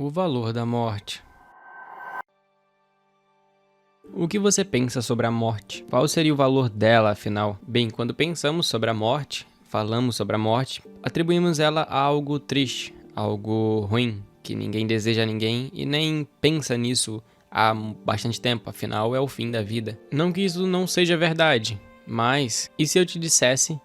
O valor da morte. O que você pensa sobre a morte? Qual seria o valor dela, afinal? Bem, quando pensamos sobre a morte, falamos sobre a morte, atribuímos ela a algo triste, algo ruim, que ninguém deseja a ninguém e nem pensa nisso há bastante tempo, afinal é o fim da vida. Não que isso não seja verdade, mas e se eu te dissesse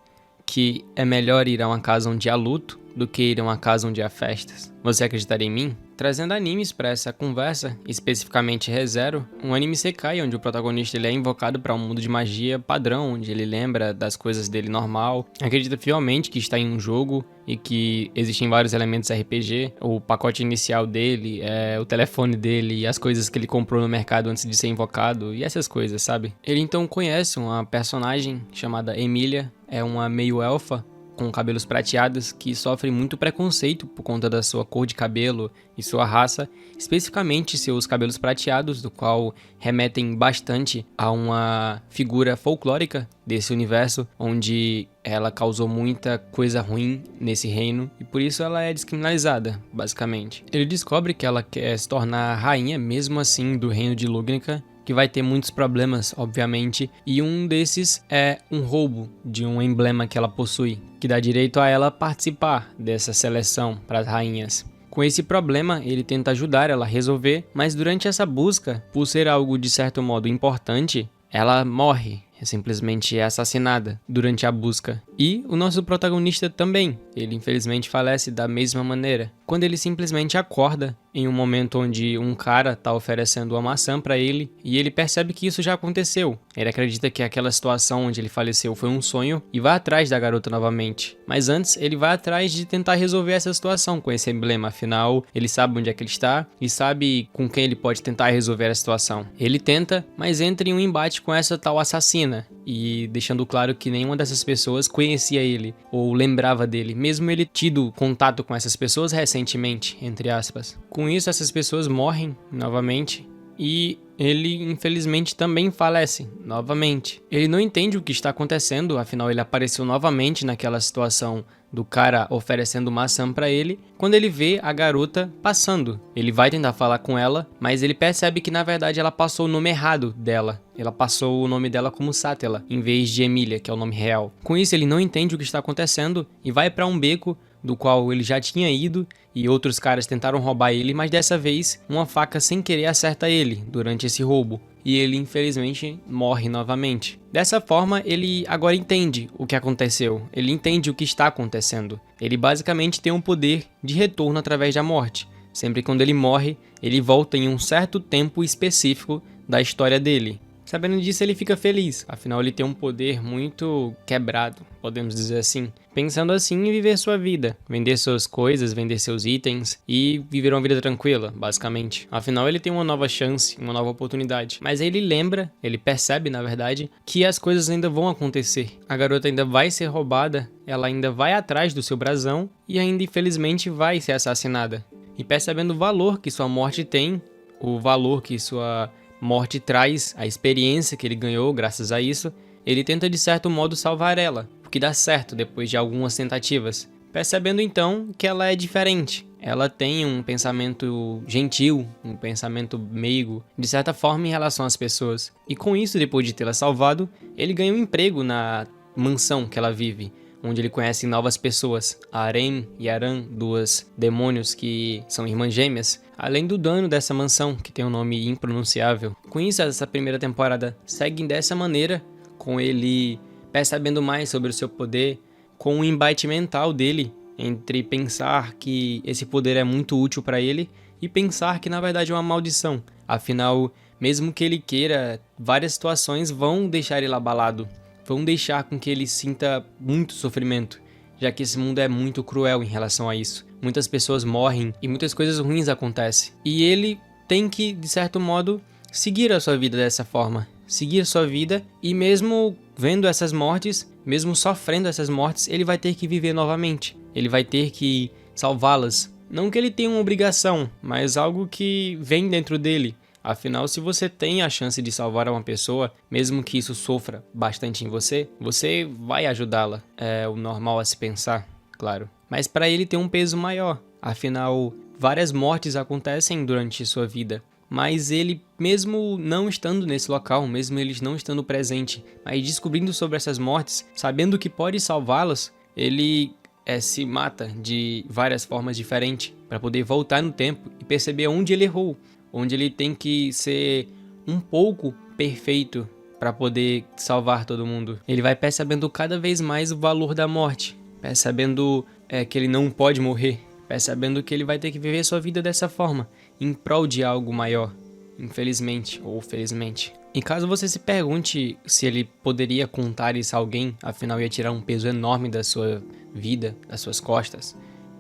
que é melhor ir a uma casa onde há luto do que ir a uma casa onde há festas? Você acreditaria em mim? Trazendo animes para essa conversa, especificamente Re:Zero, um anime Isekai onde o protagonista ele é invocado para um mundo de magia padrão, onde ele lembra das coisas dele normal, acredita fielmente que está em um jogo e que existem vários elementos RPG, o pacote inicial dele, o telefone dele e as coisas que ele comprou no mercado antes de ser invocado e essas coisas, sabe? Ele então conhece uma personagem chamada Emilia, é uma meio-elfa com cabelos prateados que sofre muito preconceito por conta da sua cor de cabelo e sua raça, especificamente seus cabelos prateados, do qual remetem bastante a uma figura folclórica desse universo, onde ela causou muita coisa ruim nesse reino e por isso ela é descriminalizada, basicamente. Ele descobre que ela quer se tornar rainha mesmo assim do reino de Lugnica, que vai ter muitos problemas, obviamente, e um desses é um roubo de um emblema que ela possui, que dá direito a ela participar dessa seleção para as rainhas. Com esse problema, ele tenta ajudar ela a resolver, mas durante essa busca, por ser algo de certo modo importante, ela morre. Simplesmente é assassinada durante a busca. E o nosso protagonista também. Ele infelizmente falece da mesma maneira. Quando ele simplesmente acorda em um momento onde um cara está oferecendo uma maçã para ele e ele percebe que isso já aconteceu. Ele acredita que aquela situação onde ele faleceu foi um sonho e vai atrás da garota novamente. Mas antes ele vai atrás de tentar resolver essa situação com esse emblema. Afinal, ele sabe onde é que ele está e sabe com quem ele pode tentar resolver a situação. Ele tenta, mas entra em um embate com essa tal assassina. E deixando claro que nenhuma dessas pessoas conhecia ele ou lembrava dele, mesmo ele tido contato com essas pessoas recentemente, entre aspas. Com isso, essas pessoas morrem novamente e ele infelizmente também falece novamente. Ele não entende o que está acontecendo, afinal ele apareceu novamente naquela situação do cara oferecendo maçã pra ele, quando ele vê a garota passando. Ele vai tentar falar com ela, mas ele percebe que na verdade ela passou o nome errado dela. Ela passou o nome dela como Sátela, em vez de Emília, que é o nome real. Com isso ele não entende o que está acontecendo e vai pra um beco do qual ele já tinha ido e outros caras tentaram roubar ele, mas dessa vez uma faca sem querer acerta ele durante esse roubo. E ele infelizmente morre novamente. Dessa forma, ele agora entende o que aconteceu, ele entende o que está acontecendo. Ele basicamente tem um poder de retorno através da morte. Sempre quando ele morre, ele volta em um certo tempo específico da história dele. Sabendo disso, ele fica feliz, afinal ele tem um poder muito quebrado, podemos dizer assim. Pensando assim em viver sua vida, vender suas coisas, vender seus itens e viver uma vida tranquila, basicamente. Afinal ele tem uma nova chance, uma nova oportunidade. Mas aí ele lembra, ele percebe na verdade, que as coisas ainda vão acontecer. A garota ainda vai ser roubada, ela ainda vai atrás do seu brasão e ainda infelizmente vai ser assassinada. E percebendo o valor que sua morte tem, o valor que sua morte traz, a experiência que ele ganhou graças a isso, ele tenta de certo modo salvar ela, o que dá certo depois de algumas tentativas, percebendo então que ela é diferente. Ela tem um pensamento gentil, um pensamento meigo, de certa forma em relação às pessoas. E com isso, depois de tê-la salvado, ele ganha um emprego na mansão que ela vive, onde ele conhece novas pessoas, a Arém e Aran, duas demônios que são irmãs gêmeas, além do dono dessa mansão, que tem um nome impronunciável. Com isso, essa primeira temporada segue dessa maneira, com ele percebendo mais sobre o seu poder, com um embate mental dele, entre pensar que esse poder é muito útil para ele e pensar que na verdade é uma maldição. Afinal, mesmo que ele queira, várias situações vão deixar ele abalado, vão deixar com que ele sinta muito sofrimento, já que esse mundo é muito cruel em relação a isso. Muitas pessoas morrem e muitas coisas ruins acontecem. E ele tem que, de certo modo, seguir a sua vida dessa forma. Seguir a sua vida e mesmo vendo essas mortes, mesmo sofrendo essas mortes, ele vai ter que viver novamente. Ele vai ter que salvá-las. Não que ele tenha uma obrigação, mas algo que vem dentro dele. Afinal, se você tem a chance de salvar uma pessoa, mesmo que isso sofra bastante em você, você vai ajudá-la. É o normal a se pensar, claro. Mas para ele tem um peso maior. Afinal, várias mortes acontecem durante sua vida. Mas ele, mesmo não estando nesse local, mesmo eles não estando presente, mas descobrindo sobre essas mortes, sabendo que pode salvá-las, ele se mata de várias formas diferentes para poder voltar no tempo e perceber onde ele errou, onde ele tem que ser um pouco perfeito para poder salvar todo mundo. Ele vai percebendo cada vez mais o valor da morte, percebendo que ele não pode morrer, percebendo que ele vai ter que viver sua vida dessa forma, em prol de algo maior, infelizmente ou felizmente. E caso você se pergunte se ele poderia contar isso a alguém, afinal ia tirar um peso enorme da sua vida, das suas costas,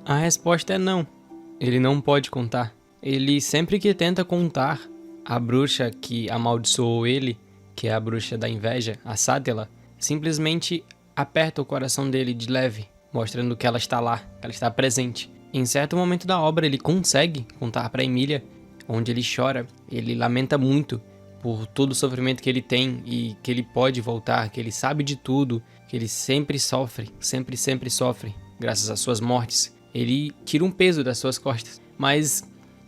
a resposta é não. Ele não pode contar. Ele sempre que tenta contar, a bruxa que amaldiçoou ele, que é a bruxa da inveja, a Sátela, simplesmente aperta o coração dele de leve, mostrando que ela está lá, que ela está presente. Em certo momento da obra, ele consegue contar para Emília, onde ele chora, ele lamenta muito por todo o sofrimento que ele tem e que ele pode voltar, que ele sabe de tudo, que ele sempre sofre, sempre sofre, graças às suas mortes. Ele tira um peso das suas costas, mas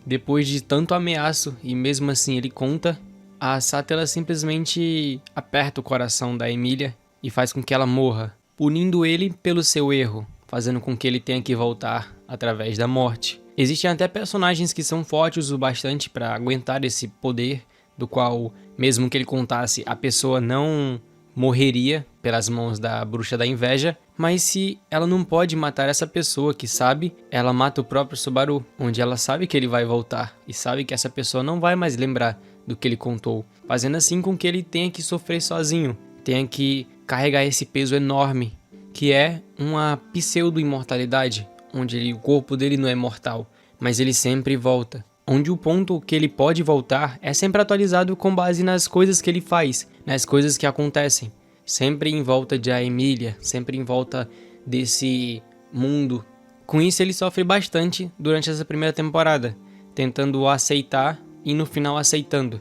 depois de tanto ameaço e mesmo assim ele conta, a Sátela simplesmente aperta o coração da Emília e faz com que ela morra, punindo ele pelo seu erro, fazendo com que ele tenha que voltar através da morte. Existem até personagens que são fortes o bastante para aguentar esse poder, do qual, mesmo que ele contasse, a pessoa não morreria pelas mãos da bruxa da inveja, mas se ela não pode matar essa pessoa que sabe, ela mata o próprio Subaru, onde ela sabe que ele vai voltar e sabe que essa pessoa não vai mais lembrar do que ele contou, fazendo assim com que ele tenha que sofrer sozinho, tenha que carregar esse peso enorme, que é uma pseudo-imortalidade, onde o corpo dele não é mortal, mas ele sempre volta. Onde o ponto que ele pode voltar é sempre atualizado com base nas coisas que ele faz, nas coisas que acontecem. Sempre em volta de a Emília, sempre em volta desse mundo. Com isso ele sofre bastante durante essa primeira temporada, tentando aceitar e no final aceitando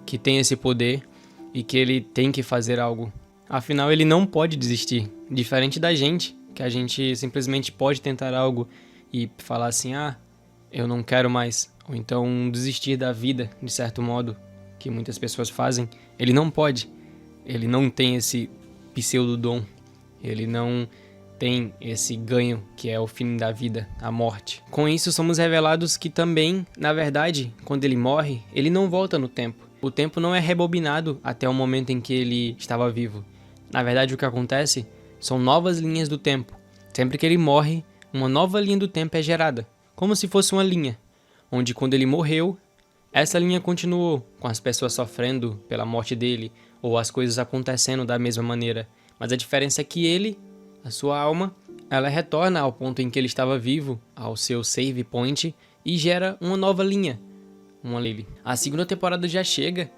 que tem esse poder e que ele tem que fazer algo. Afinal ele não pode desistir, diferente da gente, que a gente simplesmente pode tentar algo e falar assim, eu não quero mais, ou então desistir da vida, de certo modo, que muitas pessoas fazem. Ele não pode, ele não tem esse pseudo-dom, ele não tem esse ganho que é o fim da vida, a morte. Com isso somos revelados que também, na verdade, quando ele morre, ele não volta no tempo. O tempo não é rebobinado até o momento em que ele estava vivo. Na verdade o que acontece são novas linhas do tempo. Sempre que ele morre, uma nova linha do tempo é gerada, como se fosse uma linha, onde quando ele morreu, essa linha continuou, com as pessoas sofrendo pela morte dele, ou as coisas acontecendo da mesma maneira. Mas a diferença é que ele, a sua alma, ela retorna ao ponto em que ele estava vivo, ao seu save point, e gera uma nova linha. A segunda temporada já chega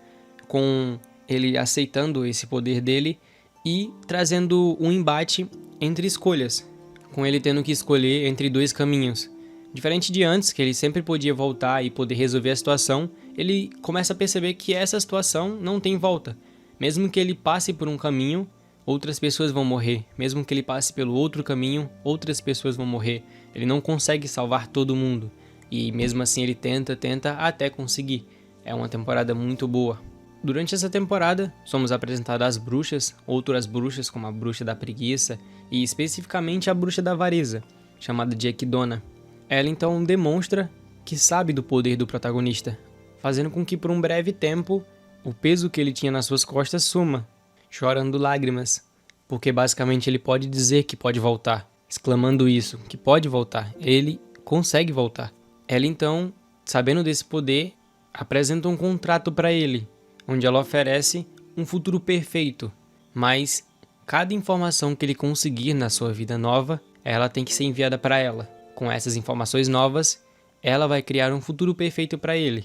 com ele aceitando esse poder dele e trazendo um embate entre escolhas, com ele tendo que escolher entre dois caminhos. Diferente de antes, que ele sempre podia voltar e poder resolver a situação, ele começa a perceber que essa situação não tem volta. Mesmo que ele passe por um caminho, outras pessoas vão morrer. Mesmo que ele passe pelo outro caminho, outras pessoas vão morrer. Ele não consegue salvar todo mundo. E mesmo assim ele tenta até conseguir. É uma temporada muito boa. Durante essa temporada, somos apresentadas as bruxas, outras bruxas como a bruxa da preguiça e especificamente a bruxa da avareza, chamada de Equidona. Ela então demonstra que sabe do poder do protagonista, fazendo com que por um breve tempo o peso que ele tinha nas suas costas suma, chorando lágrimas, porque basicamente ele pode dizer que pode voltar, exclamando isso, que pode voltar, ele consegue voltar. Ela então, sabendo desse poder, apresenta um contrato para ele, onde ela oferece um futuro perfeito, mas cada informação que ele conseguir na sua vida nova, ela tem que ser enviada para ela. Com essas informações novas, ela vai criar um futuro perfeito para ele,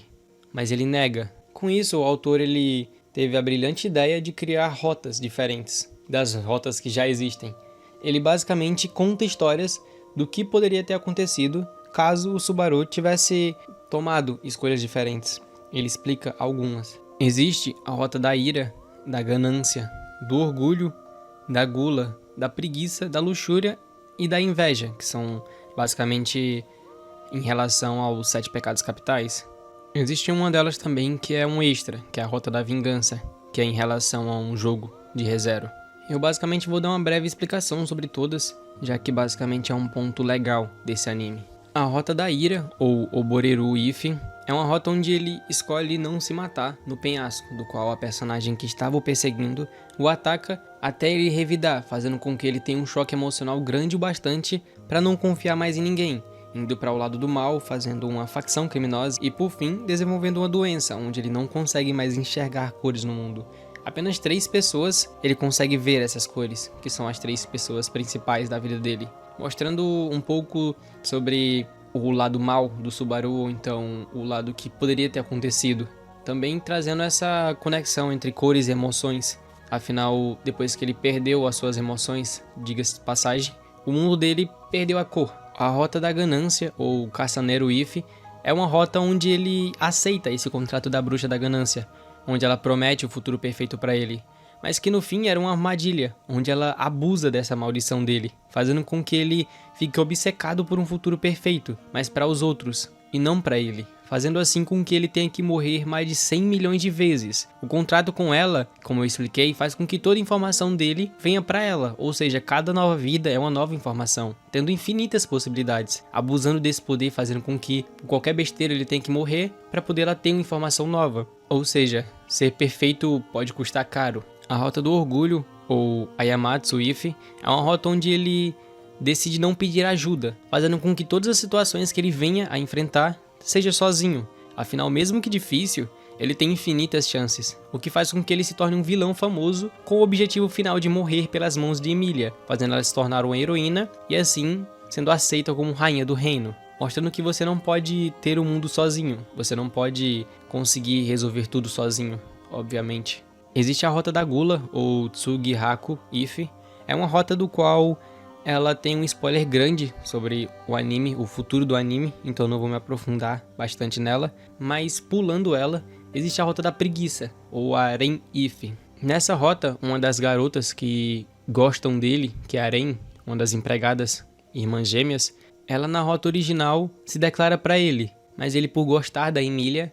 mas ele nega. Com isso, o autor ele teve a brilhante ideia de criar rotas diferentes das rotas que já existem. Ele basicamente conta histórias do que poderia ter acontecido caso o Subaru tivesse tomado escolhas diferentes. Ele explica algumas. Existe a rota da ira, da ganância, do orgulho, da gula, da preguiça, da luxúria e da inveja, que são basicamente em relação aos 7 pecados capitais. Existe uma delas também que é um extra, que é a Rota da Vingança, que é em relação a um jogo de ReZero. Eu basicamente vou dar uma breve explicação sobre todas, já que basicamente é um ponto legal desse anime. A Rota da Ira, ou Oboreru Ife, é uma rota onde ele escolhe não se matar no penhasco, do qual a personagem que estava o perseguindo o ataca até ele revidar, fazendo com que ele tenha um choque emocional grande o bastante para não confiar mais em ninguém, indo para o lado do mal, fazendo uma facção criminosa e, por fim, desenvolvendo uma doença, onde ele não consegue mais enxergar cores no mundo. Apenas 3 pessoas ele consegue ver essas cores, que são as 3 pessoas principais da vida dele, mostrando um pouco sobre o lado mal do Subaru, ou então o lado que poderia ter acontecido. Também trazendo essa conexão entre cores e emoções. Afinal, depois que ele perdeu as suas emoções, diga-se de passagem, o mundo dele perdeu a cor. A Rota da Ganância, ou Caçaneiro Ife, é uma rota onde ele aceita esse contrato da Bruxa da Ganância, onde ela promete o futuro perfeito para ele, mas que no fim era uma armadilha, onde ela abusa dessa maldição dele, fazendo com que ele fique obcecado por um futuro perfeito, mas para os outros, e não para ele, fazendo assim com que ele tenha que morrer mais de 100 milhões de vezes. O contrato com ela, como eu expliquei, faz com que toda informação dele venha para ela, ou seja, cada nova vida é uma nova informação, tendo infinitas possibilidades, abusando desse poder, fazendo com que por qualquer besteira ele tenha que morrer para poder ela ter uma informação nova. Ou seja, ser perfeito pode custar caro. A Rota do Orgulho, ou Ayamatsu Ife, é uma rota onde ele decide não pedir ajuda, fazendo com que todas as situações que ele venha a enfrentar seja sozinho. Afinal, mesmo que difícil, ele tem infinitas chances, o que faz com que ele se torne um vilão famoso com o objetivo final de morrer pelas mãos de Emilia, fazendo ela se tornar uma heroína e assim sendo aceita como rainha do reino, mostrando que você não pode ter o mundo sozinho, você não pode conseguir resolver tudo sozinho, obviamente. Existe a Rota da Gula, ou Tsugihaku Ife, é uma rota do qual ela tem um spoiler grande sobre o anime, o futuro do anime, então não vou me aprofundar bastante nela, mas pulando ela, existe a Rota da Preguiça, ou Aren Ife. Nessa rota, uma das garotas que gostam dele, que é Aren, uma das empregadas, irmãs gêmeas, ela na rota original se declara para ele, mas ele, por gostar da Emilia,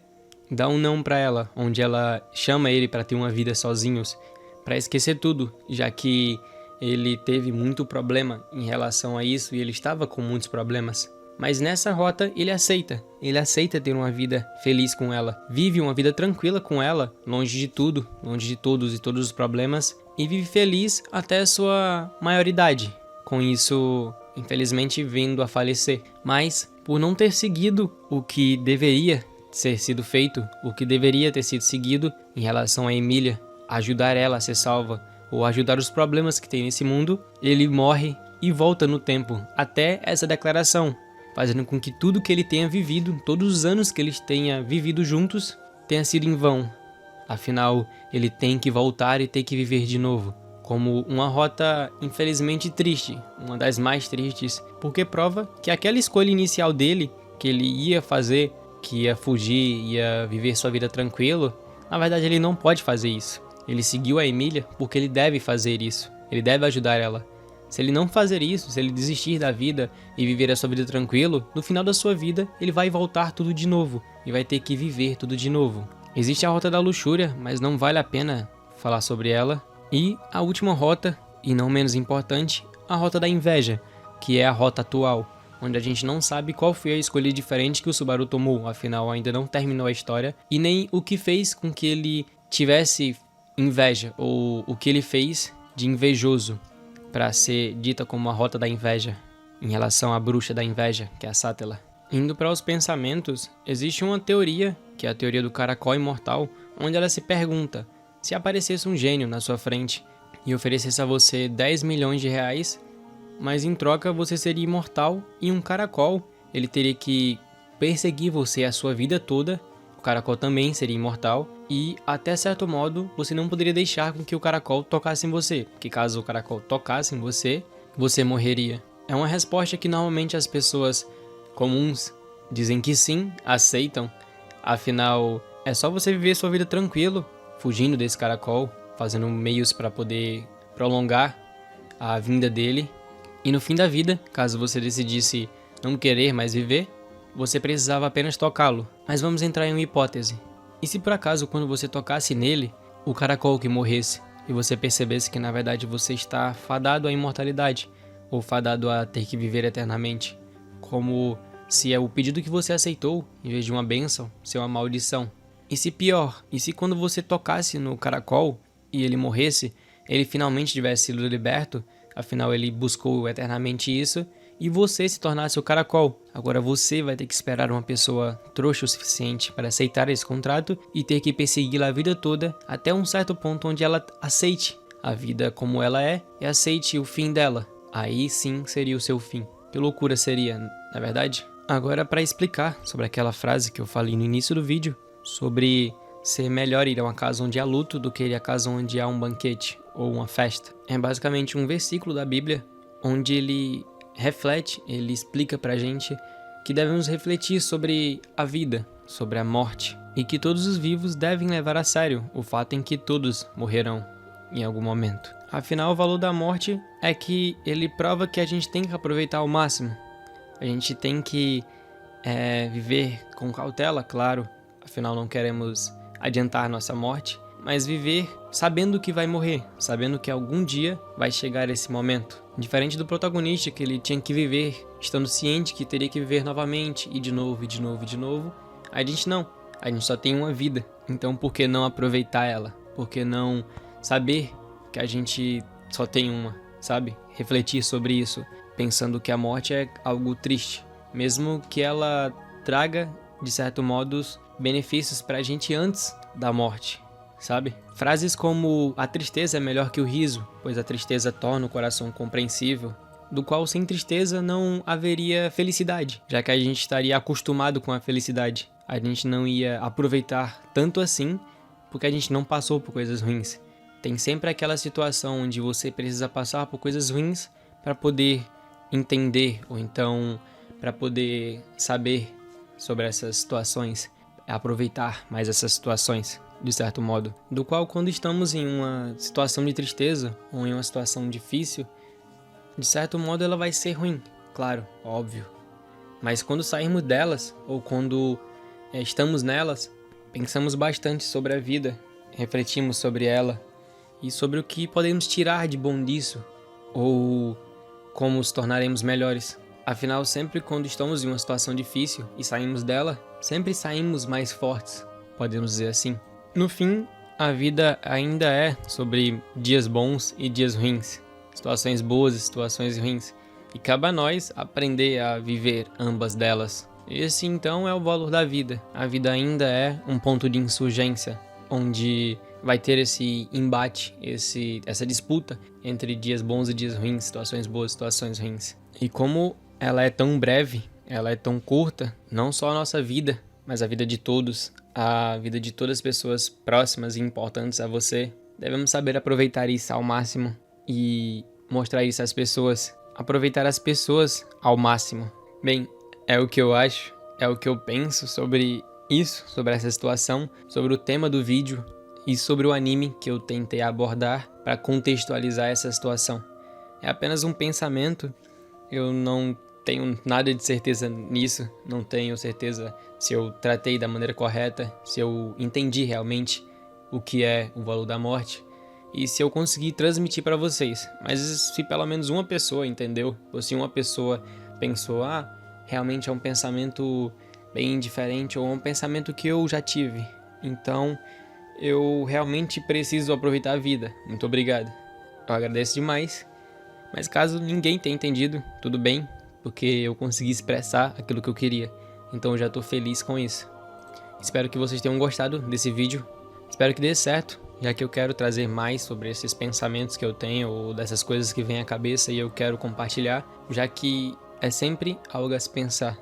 dá um não pra ela, onde ela chama ele para ter uma vida sozinhos, para esquecer tudo, já que ele teve muito problema em relação a isso e ele estava com muitos problemas. Mas nessa rota ele aceita ter uma vida feliz com ela, vive uma vida tranquila com ela, longe de tudo, longe de todos e todos os problemas, e vive feliz até a sua maioridade, com isso infelizmente vindo a falecer. Mas por não ter seguido o que deveria ser sido feito, o que deveria ter sido seguido em relação a Emilia, ajudar ela a ser salva, ou ajudar os problemas que tem nesse mundo, ele morre e volta no tempo, até essa declaração, fazendo com que tudo que ele tenha vivido, todos os anos que eles tenha vivido juntos, tenha sido em vão. Afinal, ele tem que voltar e ter que viver de novo, como uma rota infelizmente triste, uma das mais tristes, porque prova que aquela escolha inicial dele, que ele ia fazer, que ia fugir, ia viver sua vida tranquilo, na verdade ele não pode fazer isso. Ele seguiu a Emilia porque ele deve fazer isso, ele deve ajudar ela. Se ele não fazer isso, se ele desistir da vida e viver a sua vida tranquilo, no final da sua vida ele vai voltar tudo de novo e vai ter que viver tudo de novo. Existe a Rota da Luxúria, mas não vale a pena falar sobre ela. E a última rota, e não menos importante, a Rota da Inveja, que é a rota atual, onde a gente não sabe qual foi a escolha diferente que o Subaru tomou, afinal ainda não terminou a história, e nem o que fez com que ele tivesse inveja, ou o que ele fez de invejoso, para ser dita como a Rota da Inveja, em relação à bruxa da inveja, que é a Sátela. Indo para os pensamentos, existe uma teoria, que é a teoria do caracol imortal, onde ela se pergunta, se aparecesse um gênio na sua frente e oferecesse a você 10 milhões de reais, mas em troca você seria imortal e um caracol, ele teria que perseguir você a sua vida toda, o caracol também seria imortal, e até certo modo você não poderia deixar com que o caracol tocasse em você, porque caso o caracol tocasse em você, você morreria. É uma resposta que normalmente as pessoas comuns dizem que sim, aceitam, afinal é só você viver sua vida tranquilo, fugindo desse caracol, fazendo meios para poder prolongar a vinda dele. E no fim da vida, caso você decidisse não querer mais viver, você precisava apenas tocá-lo. Mas vamos entrar em uma hipótese. E se por acaso quando você tocasse nele, o caracol que morresse, e você percebesse que na verdade você está fadado à imortalidade, ou fadado a ter que viver eternamente, como se é o pedido que você aceitou, em vez de uma bênção, ser uma maldição. E se pior, e se quando você tocasse no caracol e ele morresse, ele finalmente tivesse sido liberto, afinal ele buscou eternamente isso, e você se tornasse o caracol. Agora você vai ter que esperar uma pessoa trouxa o suficiente para aceitar esse contrato e ter que persegui-la a vida toda até um certo ponto onde ela aceite a vida como ela é e aceite o fim dela. Aí sim seria o seu fim. Que loucura seria, não é verdade? Agora, para explicar sobre aquela frase que eu falei no início do vídeo, sobre ser melhor ir a uma casa onde há luto do que ir a casa onde há um banquete ou uma festa. É basicamente um versículo da Bíblia onde ele reflete, ele explica pra gente que devemos refletir sobre a vida, sobre a morte, e que todos os vivos devem levar a sério o fato em que todos morrerão em algum momento. Afinal, o valor da morte é que ele prova que a gente tem que aproveitar ao máximo. A gente tem que viver com cautela, claro, afinal não queremos adiantar nossa morte, mas viver sabendo que vai morrer, sabendo que algum dia vai chegar esse momento. Diferente do protagonista, que ele tinha que viver estando ciente que teria que viver novamente, e de novo, e de novo, e de novo, a gente não. A gente só tem uma vida, então por que não aproveitar ela? Por que não saber que a gente só tem uma, sabe? Refletir sobre isso, pensando que a morte é algo triste, mesmo que ela traga, de certo modo, benefícios pra gente antes da morte, sabe? Frases como a tristeza é melhor que o riso, pois a tristeza torna o coração compreensível, do qual sem tristeza não haveria felicidade, já que a gente estaria acostumado com a felicidade. A gente não ia aproveitar tanto assim, porque a gente não passou por coisas ruins. Tem sempre aquela situação onde você precisa passar por coisas ruins para poder entender, ou então para poder saber sobre essas situações, aproveitar mais essas situações, de certo modo. Do qual, quando estamos em uma situação de tristeza, ou em uma situação difícil, de certo modo ela vai ser ruim, claro, óbvio. Mas quando sairmos delas, ou quando estamos nelas, pensamos bastante sobre a vida, refletimos sobre ela, e sobre o que podemos tirar de bom disso, ou como nos tornaremos melhores. Afinal, sempre quando estamos em uma situação difícil e saímos dela, sempre saímos mais fortes, podemos dizer assim. No fim, a vida ainda é sobre dias bons e dias ruins, situações boas e situações ruins, e cabe a nós aprender a viver ambas delas. Esse então é o valor da vida. A vida ainda é um ponto de insurgência, onde vai ter esse embate, essa disputa entre dias bons e dias ruins, situações boas e situações ruins. E como ela é tão breve, ela é tão curta, não só a nossa vida, mas a vida de todos, a vida de todas as pessoas próximas e importantes a você, devemos saber aproveitar isso ao máximo e mostrar isso às pessoas, aproveitar as pessoas ao máximo. Bem, é o que eu acho, é o que eu penso sobre isso, sobre essa situação, sobre o tema do vídeo e sobre o anime que eu tentei abordar para contextualizar essa situação. É apenas um pensamento, eu não tenho nada de certeza nisso, não tenho certeza se eu tratei da maneira correta, se eu entendi realmente o que é o valor da morte e se eu consegui transmitir para vocês. Mas se pelo menos uma pessoa entendeu, ou se uma pessoa pensou, realmente é um pensamento bem diferente, ou é um pensamento que eu já tive, então eu realmente preciso aproveitar a vida. Muito obrigado. Eu agradeço demais. Mas caso ninguém tenha entendido, tudo bem, porque eu consegui expressar aquilo que eu queria. Então eu já tô feliz com isso. Espero que vocês tenham gostado desse vídeo. Espero que dê certo, já que eu quero trazer mais sobre esses pensamentos que eu tenho, ou dessas coisas que vêm à cabeça e eu quero compartilhar, já que é sempre algo a se pensar.